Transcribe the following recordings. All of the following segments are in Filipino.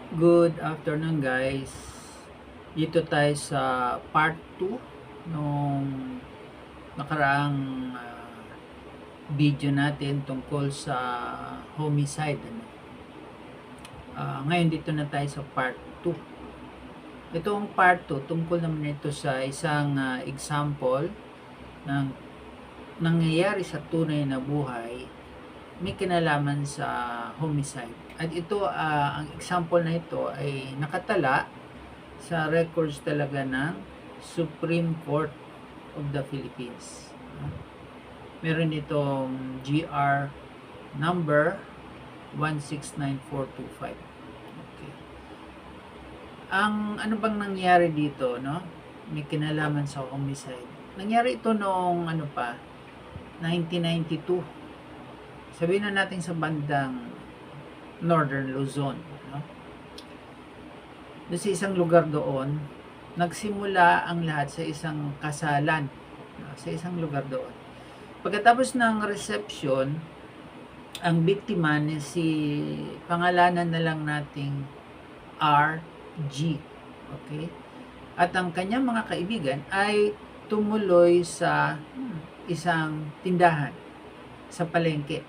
Good afternoon guys. Dito tayo sa part 2 nung nakaraang video natin tungkol sa homicide. Ngayon dito na tayo sa part 2. Itong part 2 tungkol naman ito sa isang example ng nangyayari sa tunay na buhay, may kinalaman sa homicide. At ito, ang example na ito ay nakatala sa records talaga ng Supreme Court of the Philippines. Meron itong GR number 169425. Okay. Ang ano bang nangyari dito, no? May kinalaman sa homicide. Nangyari ito noong 1992. Sabihin na natin sa bandang Northern Luzon, no? Doon sa isang lugar doon, nagsimula ang lahat sa isang kasalan, no? Sa isang lugar doon. Pagkatapos ng reception, ang biktima ni si pangalanan na lang nating RG. Okay? At ang kanyang mga kaibigan ay tumuloy sa isang tindahan sa palengke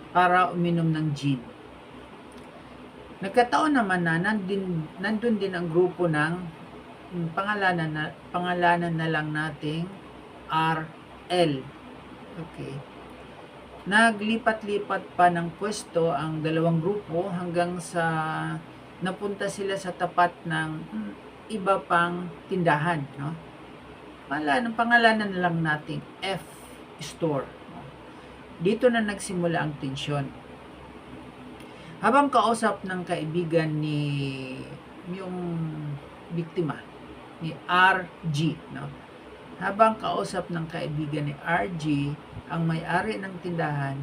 para uminom ng gin. Nagkataon naman na nandun din ang grupo ng pangalanan na lang nating RL. Okay. Naglipat-lipat pa ng pwesto ang dalawang grupo hanggang sa napunta sila sa tapat ng iba pang tindahan, no? Pangalanan na lang nating F store. Dito na nagsimula ang tensyon. Habang kausap ng kaibigan ni yung biktima ni RG, no? Habang kausap ng kaibigan ni RG ang may-ari ng tindahan,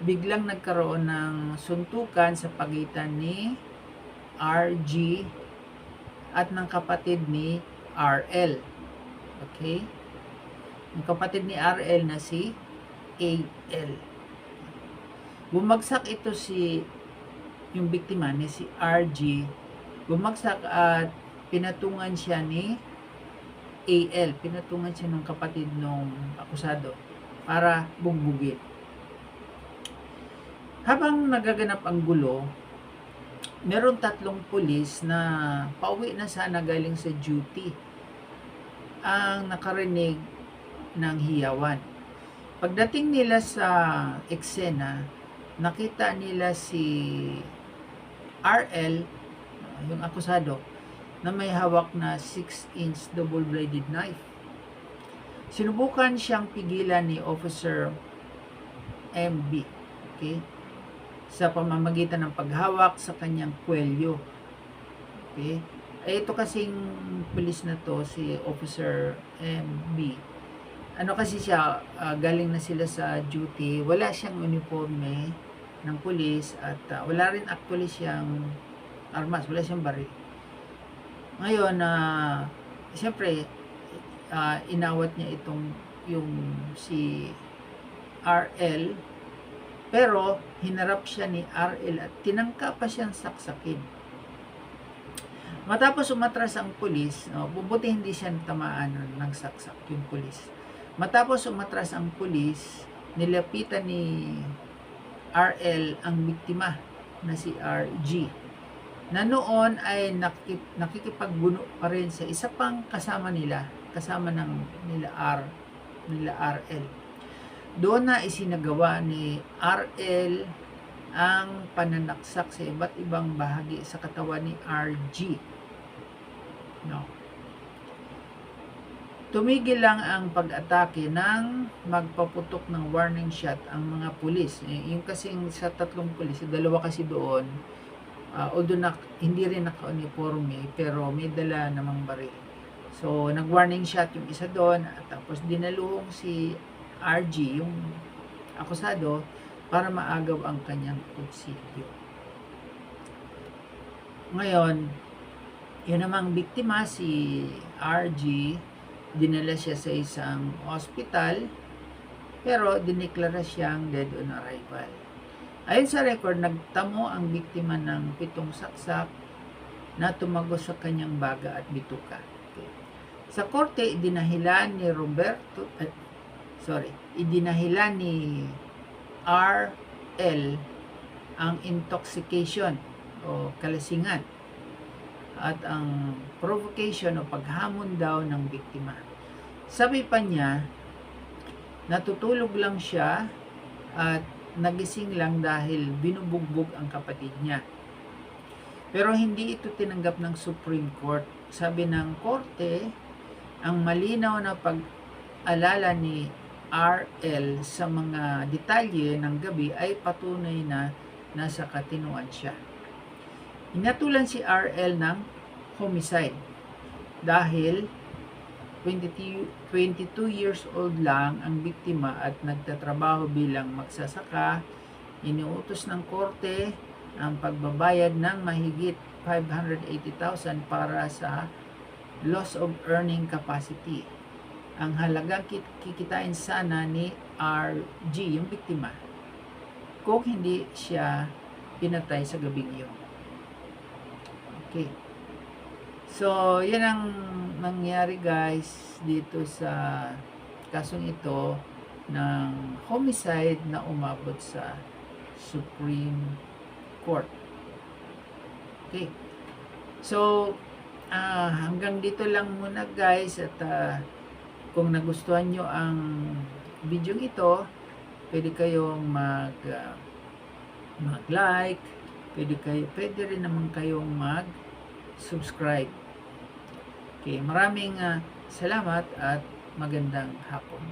biglang nagkaroon ng suntukan sa pagitan ni RG at ng kapatid ni RL. Okay? Ang kapatid ni RL na si AL. Bumagsak ito yung biktima ni si RG, bumagsak at pinatungan siya ni AL, pinatungan siya ng kapatid ng akusado para bugbugin. Habang nagaganap ang gulo, meron 3 pulis na pauwi na sana galing sa duty ang nakarinig ng hiyawan. Pagdating nila sa eksena, nakita nila si RL, yung akusado, na may hawak na 6-inch double-bladed knife. Sinubukan siyang pigilan ni Officer MB, okay, sa pamamagitan ng paghawak sa kanyang kwelyo. Okay? Ito kasing pulis na to, si Officer MB, ano kasi siya, galing na sila sa duty, wala siyang uniforme ng pulis at wala rin actually siyang armas, wala siyang baril. Ngayon, siyempre, inawat niya yung si RL, pero hinarap siya ni RL at tinangka pa siyang saksakin. Matapos umatras ang pulis, bubuti hindi siya tamaan ng saksak yung pulis. Matapos umatras ang pulis, nilapitan ni RL ang biktima na si RG, na noon ay nakikipagbuno pa rin sa isa pang kasama nila, kasama nila RL. Doon na isinagawa ni RL ang pananaksak sa iba't ibang bahagi sa katawan ni RG. No. Tumigil lang ang pag-atake ng magpaputok ng warning shot ang mga pulis. Yung kasing sa 3 pulis, 2 kasi doon, although hindi rin naka-uniforme, pero may dala namang baril. So, nag-warning shot yung isa doon, at tapos dinalung si RG, yung akusado, para maagaw ang kanyang kutsilyo. Ngayon, yun namang biktima, si RG, dinala siya sa isang hospital, pero dineklara siyang dead on arrival. Ayon sa record, nagtamo ang biktima ng 7 saksak na tumagos sa kanyang baga at bituka. Okay. Sa korte, idinahilan ni RL ang intoxication o kalasingan at ang provocation o paghamon daw ng biktima. Sabi pa niya, natutulog lang siya at nagising lang dahil binubugbog ang kapatid niya. Pero hindi ito tinanggap ng Supreme Court. Sabi ng korte, ang malinaw na pag-alala ni RL sa mga detalye ng gabi ay patunay na nasa katinuan siya. Hinatulan si RL ng homicide dahil 22 years old lang ang biktima at nagtatrabaho bilang magsasaka. Iniutos ng korte ang pagbabayad ng mahigit 580,000 para sa loss of earning capacity. Ang halagang kikitain sana ni RG, yung biktima, kung hindi siya pinatay sa gabing iyon. Okay. So, yan ang nangyari guys dito sa kasong ito ng homicide na umabot sa Supreme Court. Okay. So, hanggang dito lang muna guys at kung nagustuhan nyo ang video ito, pwede kayong mag-like, pwede rin naman kayong mag-subscribe. Okay, maraming salamat at magandang hapon.